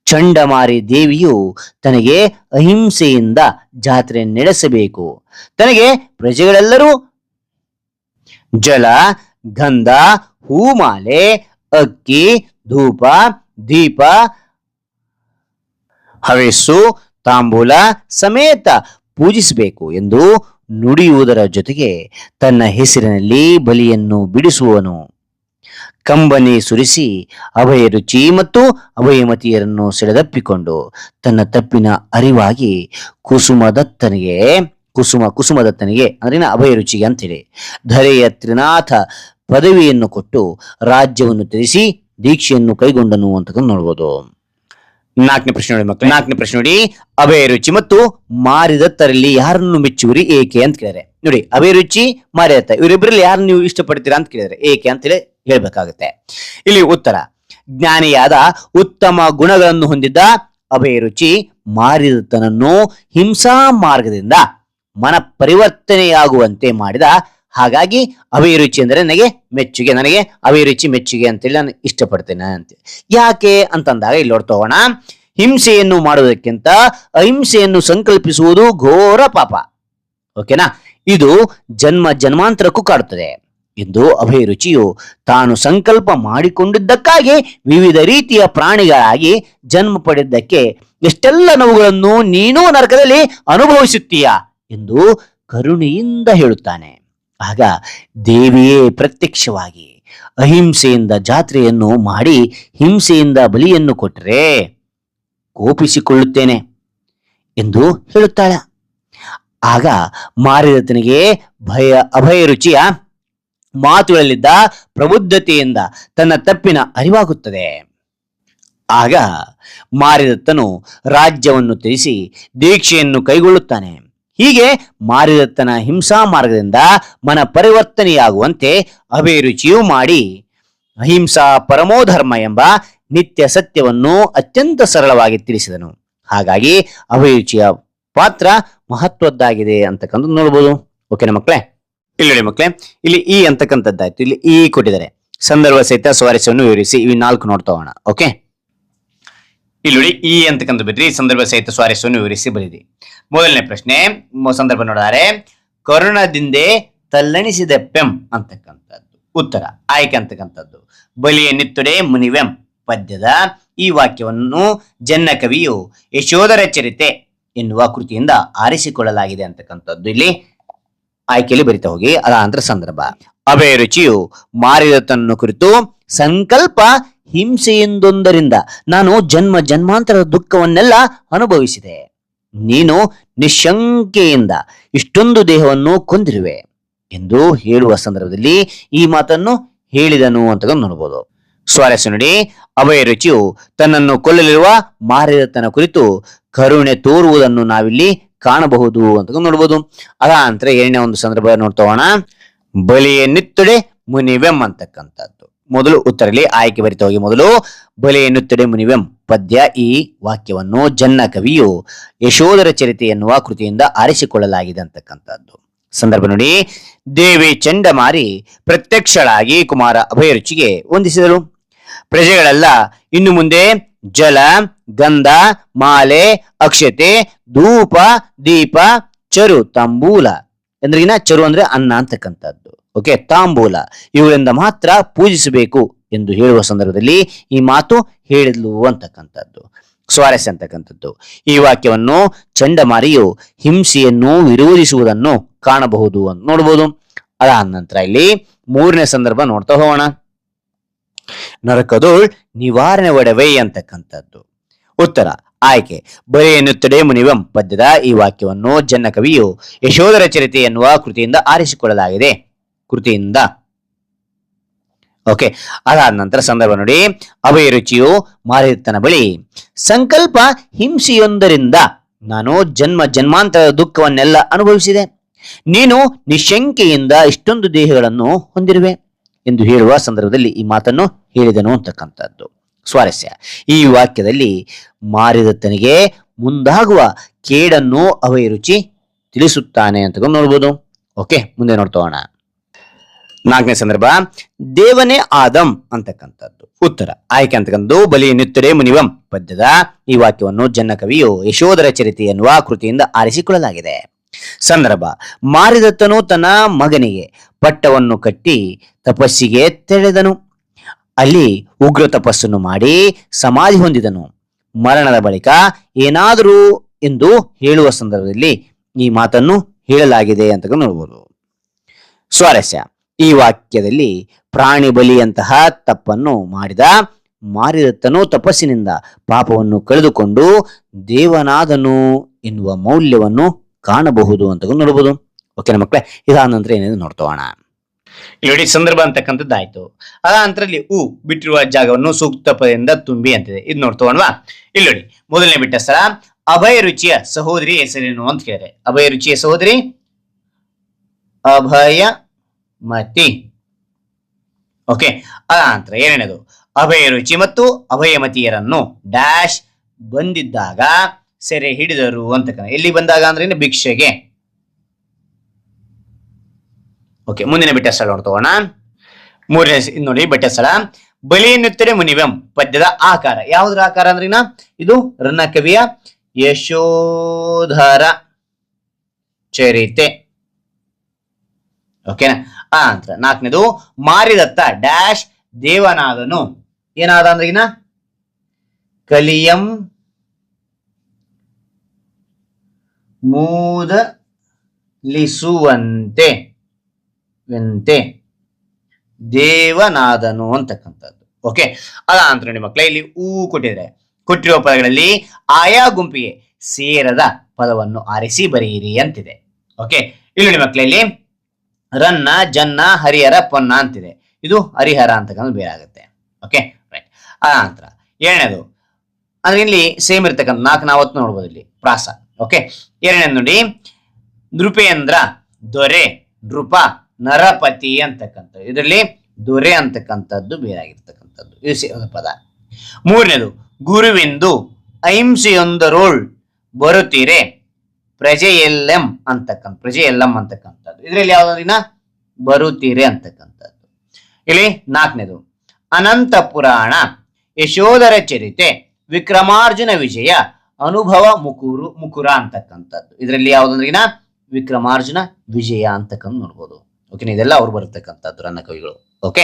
ಚಂಡಮಾರಿ ದೇವಿಯು ತನಗೆ ಅಹಿಂಸೆಯಿಂದ ಜಾತ್ರೆ ನಡೆಸಬೇಕು, ತನಗೆ ಪ್ರಜೆಗಳೆಲ್ಲರೂ ಜಲ, ಗಂಧ, ಹೂಮಾಲೆ, ಅಕ್ಕಿ, ಧೂಪ, ದೀಪ, ಹವೆಸ್ಸು, ತಾಂಬೂಲ ಸಮೇತ ಪೂಜಿಸಬೇಕು ಎಂದು ನುಡಿಯುವುದರ ಜೊತೆಗೆ ತನ್ನ ಹೆಸರಿನಲ್ಲಿ ಬಲಿಯನ್ನು ಬಿಡಿಸುವನು. ಕಂಬನಿ ಸುರಿಸಿ ಅಭಯ ರುಚಿ ಮತ್ತು ಅಭಯಮತಿಯರನ್ನು ಸೆಳೆದಪ್ಪಿಕೊಂಡು ತನ್ನ ತಪ್ಪಿನ ಅರಿವಾಗಿ ಕುಸುಮದತ್ತನಿಗೆ ಅಂದ್ರೆ ಅಭಯ ರುಚಿಗೆ ಅಂತೇಳಿ ಧರೆಯ ತ್ರಿನಾಥ ಪದವಿಯನ್ನು ಕೊಟ್ಟು ರಾಜ್ಯವನ್ನು ತ್ಯಜಿಸಿ ದೀಕ್ಷೆಯನ್ನು ಕೈಗೊಂಡನು ಅಂತ ನೋಡ್ಬೋದು. ನಾಲ್ಕನೇ ಪ್ರಶ್ನೆ ನೋಡಿ, ಅಭಯ ರುಚಿ ಮತ್ತು ಮಾರಿದತ್ತರಲ್ಲಿ ಯಾರನ್ನು ಮೆಚ್ಚುವಿರಿ ಏಕೆ ಅಂತ ಕೇಳಿದ್ರೆ, ನೋಡಿ ಅಭಯ ರುಚಿ ಮಾರಿದತ್ತ ಇವರಿಬ್ಬರಲ್ಲಿ ಯಾರನ್ನು ನೀವು ಇಷ್ಟಪಡ್ತೀರಾ ಅಂತ ಕೇಳಿದ್ರೆ ಏಕೆ ಅಂತೇಳಿ ಹೇಳ್ಬೇಕಾಗುತ್ತೆ. ಇಲ್ಲಿ ಉತ್ತರ, ಜ್ಞಾನಿಯಾದ ಉತ್ತಮ ಗುಣಗಳನ್ನು ಹೊಂದಿದ್ದ ಅಭಯ ರುಚಿ ಮಾರಿದತ್ತನನ್ನು ಹಿಂಸಾ ಮಾರ್ಗದಿಂದ ಮನ ಪರಿವರ್ತನೆಯಾಗುವಂತೆ ಮಾಡಿದ. ಹಾಗಾಗಿ ಅಭಯ ರುಚಿ ಅಂದರೆ ನನಗೆ ಅಭಯ ರುಚಿ ಮೆಚ್ಚುಗೆ ಅಂತೇಳಿ ನಾನು ಇಷ್ಟಪಡ್ತೇನೆ ಅಂತ. ಯಾಕೆ ಅಂತಂದಾಗ ಇಲ್ಲಿ ನೋಡ್ತೋಗೋಣ. ಹಿಂಸೆಯನ್ನು ಮಾಡುವುದಕ್ಕಿಂತ ಅಹಿಂಸೆಯನ್ನು ಸಂಕಲ್ಪಿಸುವುದು ಘೋರ ಪಾಪ. ಓಕೆನಾ, ಇದು ಜನ್ಮಾಂತರಕ್ಕೂ ಕಾಡುತ್ತದೆ ಎಂದು ಅಭಯ ರುಚಿಯು ತಾನು ಸಂಕಲ್ಪ ಮಾಡಿಕೊಂಡಿದ್ದಕ್ಕಾಗಿ ವಿವಿಧ ರೀತಿಯ ಪ್ರಾಣಿಗಳಾಗಿ ಜನ್ಮ ಪಡೆದಕ್ಕೆ ಎಷ್ಟೆಲ್ಲ ನೋವುಗಳನ್ನು ನೀನೂ ನರಕದಲ್ಲಿ ಅನುಭವಿಸುತ್ತೀಯ ಎಂದು ಕರುಣೆಯಿಂದ ಹೇಳುತ್ತಾನೆ. ಆಗ ದೇವಿಯೇ ಪ್ರತ್ಯಕ್ಷವಾಗಿ ಅಹಿಂಸೆಯಿಂದ ಜಾತ್ರೆಯನ್ನು ಮಾಡಿ ಹಿಂಸೆಯಿಂದ ಬಲಿಯನ್ನು ಕೊಟ್ಟರೆ ಕೋಪಿಸಿಕೊಳ್ಳುತ್ತೇನೆ ಎಂದು ಹೇಳುತ್ತಾಳೆ. ಆಗ ಮಾರಿದತ್ತನಿಗೆ ಅಭಯ ರುಚಿಯ ಮಾತುಗಳಲ್ಲಿದ್ದ ಪ್ರಬುದ್ಧತೆಯಿಂದ ತನ್ನ ತಪ್ಪಿನ ಅರಿವಾಗುತ್ತದೆ. ಆಗ ಮಾರಿದತ್ತನು ರಾಜ್ಯವನ್ನು ತ್ಯಜಿಸಿ ದೀಕ್ಷೆಯನ್ನು ಕೈಗೊಳ್ಳುತ್ತಾನೆ. ಹೀಗೆ ಮಾರಿದತ್ತನ ಹಿಂಸಾ ಮಾರ್ಗದಿಂದ ಮನ ಪರಿವರ್ತನೆಯಾಗುವಂತೆ ಅಭಯ ರುಚಿಯೂ ಮಾಡಿ ಅಹಿಂಸಾ ಪರಮೋಧರ್ಮ ಎಂಬ ನಿತ್ಯ ಸತ್ಯವನ್ನು ಅತ್ಯಂತ ಸರಳವಾಗಿ ತಿಳಿಸಿದನು. ಹಾಗಾಗಿ ಅಭಯ ರುಚಿಯ ಪಾತ್ರ ಮಹತ್ವದ್ದಾಗಿದೆ ಅಂತಕ್ಕಂಥ ನೋಡ್ಬೋದು. ಓಕೆನಾ ಮಕ್ಕಳೇ, ಇಲ್ಲಿ ಮಕ್ಕಳೇ ಇಲ್ಲಿ ಈ ಅಂತಕ್ಕಂಥದ್ದಾಯ್ತು. ಇಲ್ಲಿ ಈ ಕೊಟ್ಟಿದ್ದಾರೆ, ಸಂದರ್ಭ ಸಹಿತ ಸ್ವಾರಸ್ಯವನ್ನು ವಿವರಿಸಿ. ಇವು 4 ನೋಡ್ತಾ ಹೋಗೋಣ. ಓಕೆ, ಇಲ್ಲಿ ನೋಡಿ ಈ ಅಂತಕ್ಕಂಥ ಬಿಡ್ರಿ ಸಂದರ್ಭ ಸಹಿತ ಸ್ವಾರಸ್ಯವನ್ನು ವಿವರಿಸಿ ಬರೀರಿ. ಮೊದಲನೇ ಪ್ರಶ್ನೆ ಸಂದರ್ಭ ನೋಡಿದರೆ ಕರುಣದಿಂದೆ ತಲ್ಲಣಿಸಿದ ಪೆಂ ಅಂತಕ್ಕಂಥದ್ದು. ಉತ್ತರ ಆಯ್ಕೆ ಅಂತಕ್ಕಂಥದ್ದು ಬಲಿಯ ನಿತ್ತೊಡೆ ಮುನಿವೆಂ ಪದ್ಯದ ಈ ವಾಕ್ಯವನ್ನು ಜನ್ನ ಕವಿಯು ಯಶೋಧರ ಚರಿತೆ ಎನ್ನುವ ಕೃತಿಯಿಂದ ಆರಿಸಿಕೊಳ್ಳಲಾಗಿದೆ ಅಂತಕ್ಕಂಥದ್ದು ಇಲ್ಲಿ ಆಯ್ಕೆಯಲ್ಲಿ ಬರಿತಾ ಹೋಗಿ. ಅದಾನಂತರ ಸಂದರ್ಭ, ಅಭಯ ರುಚಿಯು ಮಾರಿದತ್ತನನ್ನು ಕುರಿತು ಸಂಕಲ್ಪ ಹಿಂಸೆಯೊಂದರಿಂದ ನಾನು ಜನ್ಮಾಂತರದ ದುಃಖವನ್ನೆಲ್ಲ ಅನುಭವಿಸಿದೆ. ನೀನು ನಿಶಂಕೆಯಿಂದ ಇಷ್ಟೊಂದು ದೇಹವನ್ನು ಕೊಂದಿರುವೆ ಎಂದು ಹೇಳುವ ಸಂದರ್ಭದಲ್ಲಿ ಈ ಮಾತನ್ನು ಹೇಳಿದನು ಅಂತ ನೋಡಬಹುದು. ಸ್ವಾರಸ್ಯ ನೋಡಿ, ಅಭಯ ರುಚಿಯು ತನ್ನನ್ನು ಕೊಲ್ಲಲಿರುವ ಮಾರಿದತ್ತನ ಕುರಿತು ಕರುಣೆ ತೋರುವುದನ್ನು ನಾವಿಲ್ಲಿ ಕಾಣಬಹುದು ಅಂತ ನೋಡಬಹುದು. ಅದಾನಂತರ ಎರಡನೇ ಒಂದು ಸಂದರ್ಭ ನೋಡ್ತಾ ಹೋಗೋಣ. ಬಲಿಯ ನಿತ್ತೊಡೆ ಮುನಿವೆಂ ಅಂತಕ್ಕಂಥದ್ದು. ಮೊದಲು ಉತ್ತರದಲ್ಲಿ ಆಯ್ಕೆ ಬರಿತಾ ಹೋಗಿ. ಮೊದಲು ಬಲಿಯ ನಿತ್ತೊಡೆ ಮುನಿವೆಂ ಪದ್ಯ ಈ ವಾಕ್ಯವನ್ನು ಜನ್ನ ಕವಿಯು ಯಶೋಧರ ಚರಿತೆ ಎನ್ನುವ ಕೃತಿಯಿಂದ ಆರಿಸಿಕೊಳ್ಳಲಾಗಿದೆ ಅಂತಕ್ಕಂಥದ್ದು. ಸಂದರ್ಭ ನೋಡಿ, ದೇವಿ ಚಂಡಮಾರಿ ಪ್ರತ್ಯಕ್ಷಳಾಗಿ ಕುಮಾರ ಅಭಯ ರುಚಿಗೆ ವಂದಿಸಿದರು. ಪ್ರಜೆಗಳೆಲ್ಲ ಇನ್ನು ಮುಂದೆ ಜಲ, ಗಂಧ, ಮಾಲೆ, ಅಕ್ಷತೆ, ಧೂಪ, ದೀಪ, ಚರು, ತಾಂಬೂಲ ಎಂದ್ರಿಗಿನ ಚರು ಅಂದ್ರೆ ಅನ್ನ ಅಂತಕ್ಕಂಥದ್ದು. ಓಕೆ, ತಾಂಬೂಲ ಇವುಗಳಿಂದ ಮಾತ್ರ ಪೂಜಿಸಬೇಕು ಎಂದು ಹೇಳುವ ಸಂದರ್ಭದಲ್ಲಿ ಈ ಮಾತು ಹೇಳಿದ್ಲು ಅಂತಕ್ಕಂಥದ್ದು. ಸ್ವಾರಸ್ಯ ಅಂತಕ್ಕಂಥದ್ದು, ಈ ವಾಕ್ಯವನ್ನು ಚಂಡಮಾರಿಯು ಹಿಂಸೆಯನ್ನು ವಿರೋಧಿಸುವುದನ್ನು ಕಾಣಬಹುದು ಅಂತ ನೋಡಬಹುದು. ಅದಾದ ನಂತರ ಇಲ್ಲಿ ಮೂರನೇ ಸಂದರ್ಭ ನೋಡ್ತಾ ಹೋಗೋಣ. ನರಕದೋಳ್ ನಿವಾರಣೆ ಒಡವೆ ಅಂತಕ್ಕಂಥದ್ದು. ಉತ್ತರ ಆಯ್ಕೆ ಬಲಿಯ ನಿತ್ತೊಡೆ ಮುನಿವೆಂ ಪದ್ಯದ ಈ ವಾಕ್ಯವನ್ನು ಜನ್ನ ಕವಿಯು ಯಶೋಧರ ಚರಿತೆ ಎನ್ನುವ ಕೃತಿಯಿಂದ ಆರಿಸಿಕೊಳ್ಳಲಾಗಿದೆ. ಓಕೆ, ಅದಾದ ನಂತರ ಸಂದರ್ಭ ನೋಡಿ, ಅಭಯ ರುಚಿಯು ಮಾರಿದತ್ತನ ಬಳಿ ಸಂಕಲ್ಪ ಹಿಂಸೆಯೊಂದರಿಂದ ನಾನು ಜನ್ಮಾಂತರದ ದುಃಖವನ್ನೆಲ್ಲ ಅನುಭವಿಸಿದೆ. ನೀನು ನಿಶಂಕೆಯಿಂದ ಇಷ್ಟೊಂದು ದೇಹಗಳನ್ನು ಹೊಂದಿರುವೆ ಎಂದು ಹೇಳುವ ಸಂದರ್ಭದಲ್ಲಿ ಈ ಮಾತನ್ನು ಹೇಳಿದನು ಅಂತಕ್ಕಂಥದ್ದು. ಸ್ವಾರಸ್ಯ, ಈ ವಾಕ್ಯದಲ್ಲಿ ಮಾರಿದತ್ತನಿಗೆ ಮುಂದಾಗುವ ಕೇಡನ್ನು ಅಭಯ ರುಚಿ ತಿಳಿಸುತ್ತಾನೆ ಅಂತ ನೋಡ್ಬೋದು. ಓಕೆ, ಮುಂದೆ ನೋಡ್ತೋಣ. ನಾಲ್ಕನೇ ಸಂದರ್ಭ, ದೇವನೇ ಆದಂ ಅಂತಕ್ಕಂಥದ್ದು. ಉತ್ತರ ಆಯ್ಕೆ ಅಂತಕ್ಕಂಥದ್ದು ಬಲಿಯ ನಿತ್ತೊಡೆ ಮುನಿವಂ ಪದ್ಯದ ಈ ವಾಕ್ಯವನ್ನು ಜನ್ನ ಕವಿಯು ಯಶೋಧರ ಚರಿತೆ ಎನ್ನುವ ಕೃತಿಯಿಂದ ಆರಿಸಿಕೊಳ್ಳಲಾಗಿದೆ. ಸಂದರ್ಭ: ಮಾರಿದತ್ತನು ತನ್ನ ಮಗನಿಗೆ ಪಟ್ಟವನ್ನು ಕಟ್ಟಿ ತಪಸ್ಸಿಗೆ ತೆಳೆದನು. ಅಲ್ಲಿ ಉಗ್ರ ತಪಸ್ಸನ್ನು ಮಾಡಿ ಸಮಾಧಿ ಹೊಂದಿದನು. ಮರಣದ ಬಳಿಕ ಏನಾದರೂ ಎಂದು ಹೇಳುವ ಸಂದರ್ಭದಲ್ಲಿ ಈ ಮಾತನ್ನು ಹೇಳಲಾಗಿದೆ ಅಂತ ನೋಡ್ಬೋದು. ಸ್ವಾರಸ್ಯ: ಈ ವಾಕ್ಯದಲ್ಲಿ ಪ್ರಾಣಿ ಬಲಿಯಂತಹ ತಪ್ಪನ್ನು ಮಾಡಿದ ಮಾರಿದತ್ತನು ತಪಸ್ಸಿನಿಂದ ಪಾಪವನ್ನು ಕಳೆದುಕೊಂಡು ದೇವನಾದನು ಎನ್ನುವ ಮೌಲ್ಯವನ್ನು ಕಾಣಬಹುದು ಅಂತ ನೋಡಬಹುದು. ಓಕೆನಾ ಮಕ್ಕಳೇ, ಇದಾದ ನಂತರ ಏನೇನು ನೋಡ್ತೋಣ. ಇಲ್ಲಿ ನೋಡಿ, ಸಂದರ್ಭ ಅಂತಕ್ಕಂಥದ್ದಾಯ್ತು. ಅದ ನಂತರಲ್ಲಿ ಬಿಟ್ಟಿರುವ ಜಾಗವನ್ನು ಸೂಕ್ತ ಪದದಿಂದ ತುಂಬಿ ಅಂತಿದೆ. ಇದು ನೋಡ್ತೋಣವಾ? ಇಲ್ಲಿ ನೋಡಿ, ಮೊದಲನೇ ಬಿಟ್ಟ ಸ್ಥಳ ಅಭಯ ರುಚಿಯ ಸಹೋದರಿ ಹೆಸರೇನು ಅಂತ ಕೇಳಿದೆ. ಅಭಯ ರುಚಿಯ ಸಹೋದರಿ ಅಭಯಮತಿ. ಓಕೆ, ಅದ ನಂತರ ಏನೇನದು? ಅಭಯ ರುಚಿ ಮತ್ತು ಅಭಯಮತಿಯರನ್ನು ಡ್ಯಾಶ್ ಬಂದಿದ್ದಾಗ ಸೆರೆ ಹಿಡಿದರು ಅಂತಕ್ಕ. ಎಲ್ಲಿ ಬಂದಾಗ ಅಂದ್ರೆ ಭಿಕ್ಷೆಗೆ. ಓಕೆ, ಮುಂದಿನ ಬಿಟ್ಟ ಸ್ಥಳ ನೋಡ್ತೋಣ. ಮೂರನೇ ನೋಡಿ ಬಿಟ್ಟ ಸ್ಥಳ ಬಲಿಯನ್ನುತ್ತರೆ ಮುನಿವೆಂ ಪದ್ಯದ ಆಕಾರ. ಯಾವುದ್ರ ಆಕಾರ ಅಂದ್ರಿನ ಇದು ರನ್ನ ಕವಿಯ ಯಶೋಧರ ಚರಿತೆ. ಓಕೆನಾ? ಆ ನಂತರ ನಾಲ್ಕನೇದು ಮಾರಿದತ್ತ ಡ್ಯಾಶ್ ದೇವನಾದನು. ಏನಾದ ಅಂದ್ರಿನ ಕಲಿಯಂ ಮೂದಲಿಸುವಂತೆ ದೇವನಾದನು ಅಂತಕ್ಕಂಥದ್ದು. ಓಕೆ, ಅದ ನಂತರ ನೋಡಿ ಮಕ್ಕಳೇ, ಇಲ್ಲಿ ಕೊಟ್ಟಿದ್ರೆ ಕೊಟ್ಟಿರುವ ಪದಗಳಲ್ಲಿ ಆಯಾ ಗುಂಪಿಗೆ ಸೇರದ ಪದವನ್ನು ಆರಿಸಿ ಬರೆಯಿರಿ ಅಂತಿದೆ. ಓಕೆ, ಇಲ್ಲಿ ನೋಡಿ ಮಕ್ಕಳೇ, ಇಲ್ಲಿ ರನ್ನ, ಜನ್ನ, ಹರಿಹರ, ಪೊನ್ನ ಅಂತಿದೆ. ಇದು ಹರಿಹರ ಅಂತಕ್ಕಂಥ ಬೇರೆ ಆಗುತ್ತೆ. Okay, right. ಅದ ನಂತರ ಎರಡನೇದು ಅಂದ್ರೆ ಇಲ್ಲಿ ಸೇಮ್ ಇರ್ತಕ್ಕಂಥ 4 ನಾವತ್ತು ನೋಡ್ಬೋದು ಇಲ್ಲಿ ಪ್ರಾಸ. ಓಕೆ, ಎರಡನೇದು ನೋಡಿ ನೃಪೇಂದ್ರ, ದೊರೆ, ನೃಪ, ನರಪತಿ ಅಂತಕ್ಕಂಥದ್ದು. ಇದರಲ್ಲಿ ದೊರೆ ಅಂತಕ್ಕಂಥದ್ದು ಬೇರೆ ಆಗಿರ್ತಕ್ಕಂಥದ್ದು, ಇದು ಸೇರಿದ ಪದ. ಮೂರನೇದು ಗುರುವಿಂದು ಅಹಿಂಸೆಯೊಂದರೋಳ್ ಬರುತ್ತೀರೆ ಪ್ರಜೆಯೆಲ್ಲಂ ಅಂತಕ್ಕಂಥದ್ದು. ಇದರಲ್ಲಿ ಯಾವ್ದಿನ ಬರುತ್ತೀರೆ ಅಂತಕ್ಕಂಥದ್ದು. ಇಲ್ಲಿ ನಾಲ್ಕನೇದು ಅನಂತ ಪುರಾಣ, ಯಶೋಧರ ಚರಿತೆ, ವಿಕ್ರಮಾರ್ಜುನ ವಿಜಯ, ಅನುಭವ ಮುಕುರ ಅಂತಕ್ಕಂಥದ್ದು. ಇದರಲ್ಲಿ ಯಾವ್ದಂದ್ರಿನ ವಿಕ್ರಮಾರ್ಜುನ ವಿಜಯ ಅಂತಕ್ಕಂಥ ನೋಡ್ಬೋದು. ಓಕೆ, ಇದೆಲ್ಲ ಅವ್ರು ಬರತಕ್ಕಂಥದ್ದು ರನ್ನ ಕವಿಗಳು. ಓಕೆ,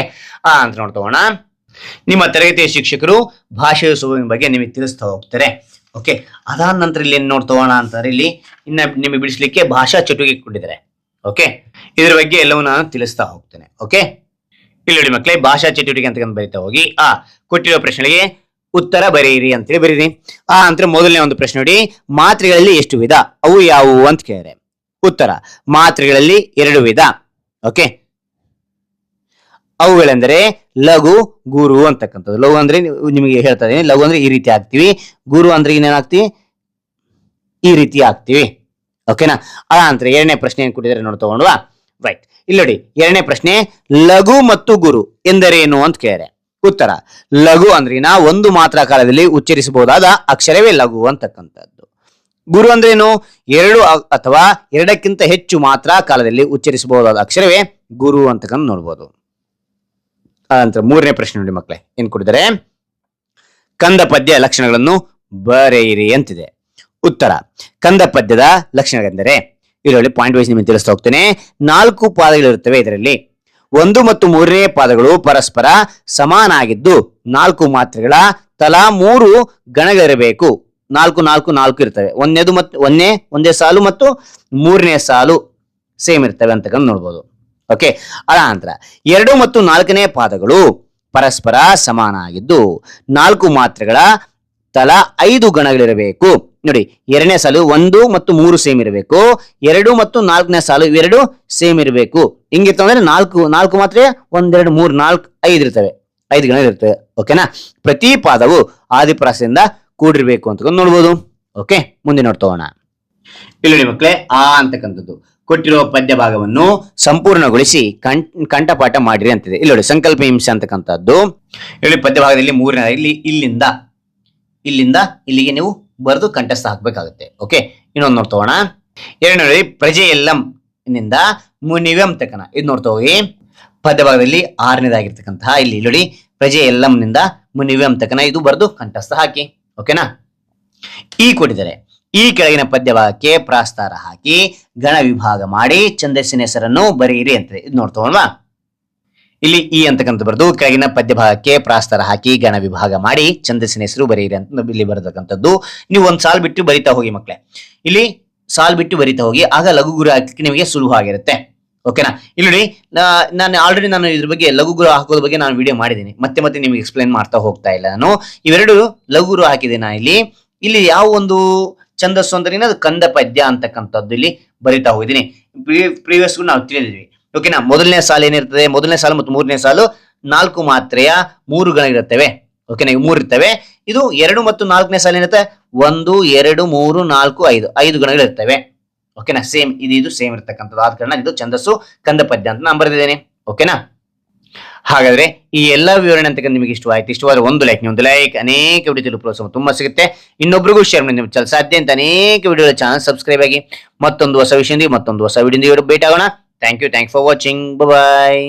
ಅಂತ ನೋಡ್ತೋಣ. ನಿಮ್ಮ ತರಗತಿಯ ಶಿಕ್ಷಕರು ಭಾಷೆಯ ಸ್ವಭಾವದ ಬಗ್ಗೆ ನಿಮಗೆ ತಿಳಿಸ್ತಾ ಹೋಗ್ತಾರೆ. ಓಕೆ, ಅದಾದ ನಂತರ ಇಲ್ಲಿ ಏನ್ ನೋಡ್ತೋಣ ಅಂತಂದ್ರೆ ಇಲ್ಲಿ ಇನ್ನ ನಿಮಗೆ ಬಿಡಿಸ್ಲಿಕ್ಕೆ ಭಾಷಾ ಚಟುವಟಿಕೆ ಕೊಟ್ಟಿದ್ದಾರೆ. ಓಕೆ, ಇದ್ರ ಬಗ್ಗೆ ಎಲ್ಲವೂ ನಾನು ತಿಳಿಸ್ತಾ ಹೋಗ್ತೇನೆ. ಓಕೆ, ಇಲ್ಲಿ ನೋಡಿ ಮಕ್ಕಳೇ, ಭಾಷಾ ಚಟುವಟಿಕೆ ಅಂತ ಬರೀತಾ ಹೋಗಿ ಕೊಟ್ಟಿರೋ ಪ್ರಶ್ನೆಗೆ ಉತ್ತರ ಬರೆಯಿರಿ ಅಂತೇಳಿ ಬರೀರಿ. ನಂತರ ಮೊದಲನೇ ಒಂದು ಪ್ರಶ್ನೆ ನೋಡಿ, ಮಾತ್ರೆಗಳಲ್ಲಿ ಎಷ್ಟು ವಿಧ, ಅವು ಯಾವುವು ಅಂತ ಕೇಳಿದ್ರೆ ಉತ್ತರ ಮಾತ್ರೆಗಳಲ್ಲಿ 2 ವಿಧ. ಓಕೆ, ಅವುಗಳೆಂದರೆ ಲಘು, ಗುರು ಅಂತಕ್ಕಂಥದ್ದು. ಲಘು ಅಂದ್ರೆ ನಿಮಗೆ ಹೇಳ್ತಾ ಇದೀನಿ, ಲಘು ಅಂದ್ರೆ ಈ ರೀತಿ ಆಗ್ತೀವಿ, ಗುರು ಅಂದ್ರೆ ಏನಾಗ್ತೀವಿ ಈ ರೀತಿ ಆಗ್ತೀವಿ. ಓಕೆನಾ? ನಂತರ ಎರಡನೇ ಪ್ರಶ್ನೆ ಏನ್ ಕೊಟ್ಟಿದ್ದಾರೆ ನೋಡಿ ತಗೊಂಡ್ವಾ. ರೈಟ್, ಇಲ್ಲಿ ನೋಡಿ ಎರಡನೇ ಪ್ರಶ್ನೆ, ಲಘು ಮತ್ತು ಗುರು ಎಂದರೇನು ಅಂತ ಕೇಳಿದ್ರೆ ಉತ್ತರ ಲಘು ಅಂದ್ರಿನ ಒಂದು ಮಾತ್ರ ಕಾಲದಲ್ಲಿ ಉಚ್ಚರಿಸಬಹುದಾದ ಅಕ್ಷರವೇ ಲಘು ಅಂತಕ್ಕಂಥದ್ದು. ಗುರು ಅಂದ್ರೇನು 2 ಅಥವಾ 2ಕ್ಕಿಂತ ಹೆಚ್ಚು ಮಾತ್ರ ಕಾಲದಲ್ಲಿ ಉಚ್ಚರಿಸಬಹುದಾದ ಅಕ್ಷರವೇ ಗುರು ಅಂತಕ್ಕಂಥ ನೋಡ್ಬೋದು. ನಂತರ ಮೂರನೇ ಪ್ರಶ್ನೆ ನೋಡಿ ಮಕ್ಕಳೇ, ಏನ್ ಕೊಟ್ಟಿದ್ದಾರೆ? ಕಂದ ಪದ್ಯ ಲಕ್ಷಣಗಳನ್ನು ಬರೆಯಿರಿ ಅಂತಿದೆ. ಉತ್ತರ ಕಂದ ಪದ್ಯದ ಲಕ್ಷಣಗಳೆಂದರೆ, ಇದರಲ್ಲಿ ಪಾಯಿಂಟ್ ವೈಸ್ ನಿಮಗೆ ತಿಳಿಸ್ತಾ ಹೋಗ್ತೇನೆ. 4 ಪಾದಗಳಿರುತ್ತವೆ. ಇದರಲ್ಲಿ 1 ಮತ್ತು 3ನೇ ಪಾದಗಳು ಪರಸ್ಪರ ಸಮಾನಾಗಿದ್ದು 4 ಮಾತ್ರೆಗಳ ತಲಾ 3 ಗಣಗಳಿರಬೇಕು. 4 4 4 ಇರ್ತವೆ. ಒಂದೇ ಸಾಲು ಮತ್ತು 3ನೇ ಸಾಲು ಸೇಮ್ ಇರ್ತವೆ ಅಂತಕ್ಕಂಥ ನೋಡ್ಬೋದು. ಓಕೆ, ಅದ ನಂತರ 2 ಮತ್ತು 4ನೇ ಪಾದಗಳು ಪರಸ್ಪರ ಸಮಾನ ಆಗಿದ್ದು 4 ಮಾತ್ರೆಗಳ ತಲಾ 5 ಗಣಗಳಿರಬೇಕು. ನೋಡಿ, 2ನೇ ಸಾಲು 1 ಮತ್ತು 3 ಸೇಮ್ ಇರಬೇಕು, 2 ಮತ್ತು 4ನೇ ಸಾಲು ಇವೆರಡು ಸೇಮ್ ಇರಬೇಕು. ಹಿಂಗಿರ್ತವೆ ಅಂದ್ರೆ 4 ಮಾತ್ರೆ 1 2 3 4 5 ಇರ್ತವೆ, 5 ಗಣಗಳಿರ್ತವೆ. ಓಕೆನಾ? ಪ್ರತಿ ಪಾದವು ಆದಿಪ್ರಾಸದಿಂದ ಕೂಡಿರ್ಬೇಕು ಅಂತ ನೋಡ್ಬೋದು. ಓಕೆ, ಮುಂದೆ ನೋಡ್ತೋಣ. ಇಲ್ಲಿ ಮಕ್ಕಳೇ, ಅಂತಕ್ಕಂಥದ್ದು ಕೊಟ್ಟಿರುವ ಪದ್ಯ ಭಾಗವನ್ನು ಸಂಪೂರ್ಣಗೊಳಿಸಿ ಕಂಠಪಾಠ ಮಾಡಿರಿ ಅಂತಿದೆ. ಇಲ್ಲಿ ನೋಡಿ, ಸಂಕಲ್ಪ ಹಿಂಸೆ ಅಂತಕ್ಕಂಥದ್ದು ಇಲ್ಲಿ ಪದ್ಯ ಭಾಗದಲ್ಲಿ 3ನೇ ಇಲ್ಲಿಂದ ಇಲ್ಲಿಗೆ ನೀವು ಬರೆದು ಕಂಠಸ್ಥ ಹಾಕ್ಬೇಕಾಗುತ್ತೆ. ಓಕೆ, ಇನ್ನೊಂದು ನೋಡ್ತೋಣ. 2ನೇ ಪ್ರಜೆಯೆಲ್ಲಂ ನಿಂದ ಮುನಿವೆಂ ತಕನ, ಇದು ನೋಡ್ತಾ ಹೋಗಿ. ಪದ್ಯ ಭಾಗದಲ್ಲಿ 6ನೇದಾಗಿರ್ತಕ್ಕಂತಹ ಇಲ್ಲಿ ನೋಡಿ, ಪ್ರಜೆಯೆಲ್ಲಂ ನಿಂದ ಮುನಿವೆಂ ತಕನ, ಇದು ಬರೆದು ಕಂಠಸ್ಥ ಹಾಕಿ. ಓಕೆನಾ? ಕೊಟ್ಟಿದ್ದಾರೆ ಈ ಕೆಳಗಿನ ಪದ್ಯ ಭಾಗಕ್ಕೆ ಪ್ರಾಸ್ತಾರ ಹಾಕಿ ಗಣ ವಿಭಾಗ ಮಾಡಿ ಛಂದಸ್ಸಿನ ಹೆಸರನ್ನು ಬರೆಯಿರಿ ಅಂತ ಇದು ನೋಡ್ತೋಲ್ವಾ. ಇಲ್ಲಿ ಈ ಅಂತಕ್ಕಂಥ ಬರೆದು ಕೆಳಗಿನ ಪದ್ಯ ಭಾಗಕ್ಕೆ ಪ್ರಾಸ್ತಾರ ಹಾಕಿ ಗಣ ವಿಭಾಗ ಮಾಡಿ ಛಂದಸ್ಸಿನ ಹೆಸರು ಬರೆಯಿರಿ ಅಂತ ಇಲ್ಲಿ ಬರತಕ್ಕಂಥದ್ದು. ನೀವು ಒಂದ್ ಸಾಲ್ ಬಿಟ್ಟು ಬರಿತಾ ಹೋಗಿ ಮಕ್ಕಳೇ. ಇಲ್ಲಿ ಸಾಲ್ ಬಿಟ್ಟು ಬರಿತಾ ಹೋಗಿ, ಆಗ ಲಘು ಗುರು ಹಾಕಿ ನಿಮಗೆ ಸುಲಭ ಆಗಿರುತ್ತೆ. ಓಕೆನಾ. ಇಲ್ಲಿ ನೋಡಿ, ನಾನು ಇದ್ರ ಬಗ್ಗೆ ಲಘು ಗುರು ಹಾಕೋದ್ರ ಬಗ್ಗೆ ನಾನು ವಿಡಿಯೋ ಮಾಡಿದ್ದೀನಿ. ಮತ್ತೆ ಮತ್ತೆ ನಿಮಗೆ ಎಕ್ಸ್ಪ್ಲೈನ್ ಮಾಡ್ತಾ ಹೋಗ್ತಾ ಇಲ್ಲ. ನಾನು ಇವೆರಡು ಲಘು ಗುರು ಹಾಕಿದೆ. ನಾ ಇಲ್ಲಿ ಯಾವ ಒಂದು ಛಂದಸ್ಸು ಅಂದ್ರೆ ಅದು ಕಂದ ಪದ್ಯ ಅಂತಕ್ಕಂಥದ್ದು ಇಲ್ಲಿ ಬರಿತಾ ಹೋಗಿದ್ದೀನಿ. ಪ್ರೀವಿಯಸ್ ನಾವು ತಿಳಿದಿದ್ವಿ. ಓಕೆನಾ. ಮೊದಲನೇ ಸಾಲು ಏನಿರ್ತದೆ, ಮೊದಲನೇ ಸಾಲು ಮತ್ತು ಮೂರನೇ ಸಾಲು 4 ಮಾತ್ರೆಯ 3 ಗಣ ಇರುತ್ತವೆ. ಓಕೆನಾ, ಇವು 3 ಇರ್ತವೆ. ಇದು 2 ಮತ್ತು 4ನೇ ಸಾಲು ಏನಿರುತ್ತೆ, 1 2 3 4 5 ಗಣಗಳು ಇರ್ತವೆ. ಓಕೆನಾ. ಸೇಮ್ ಇದು ಸೇಮ್ ಇರ್ತಕ್ಕಂಥದ್ದು. ಆದ ಕಾರಣ ಇದು ಛಂದಸ್ಸು ಕಂದ ಪದ್ಯ ಅಂತ ನಾನು ಬರೆದಿದ್ದೇನೆ. ಓಕೆನಾ. ಹಾಗಾದ್ರೆ ಈ ಎಲ್ಲಾ ವಿವರಣೆ ಅಂತಕ್ಕಂಥ ನಿಮಗೆ ಇಷ್ಟವಾದ್ರೆ ಒಂದು ಲೈಕ್, ಅನೇಕ ವಿಡಿಯೋ ತಿಳಿದು ಪ್ರೋತ್ಸಾಹ ತುಂಬಾ ಸಿಗುತ್ತೆ. ಇನ್ನೊಬ್ರಿಗೂ ಶೇರ್ ಮಾಡಿ. ನಿಮ್ಮ ಸಾಧ್ಯ ಅಂತ ಅನೇಕ ವಿಡಿಯೋ ಚಾನಲ್ ಸಬ್ಸ್ಕ್ರೈಬ್ ಆಗಿ ಮತ್ತೊಂದು ಹೊಸ ವಿಷಯದಿಂದ ಮತ್ತೊಂದು ಹೊಸ ವಿಡಿಯೋ ಭೇಟಿ ಆಗೋಣ. Thank you for watching. Bye.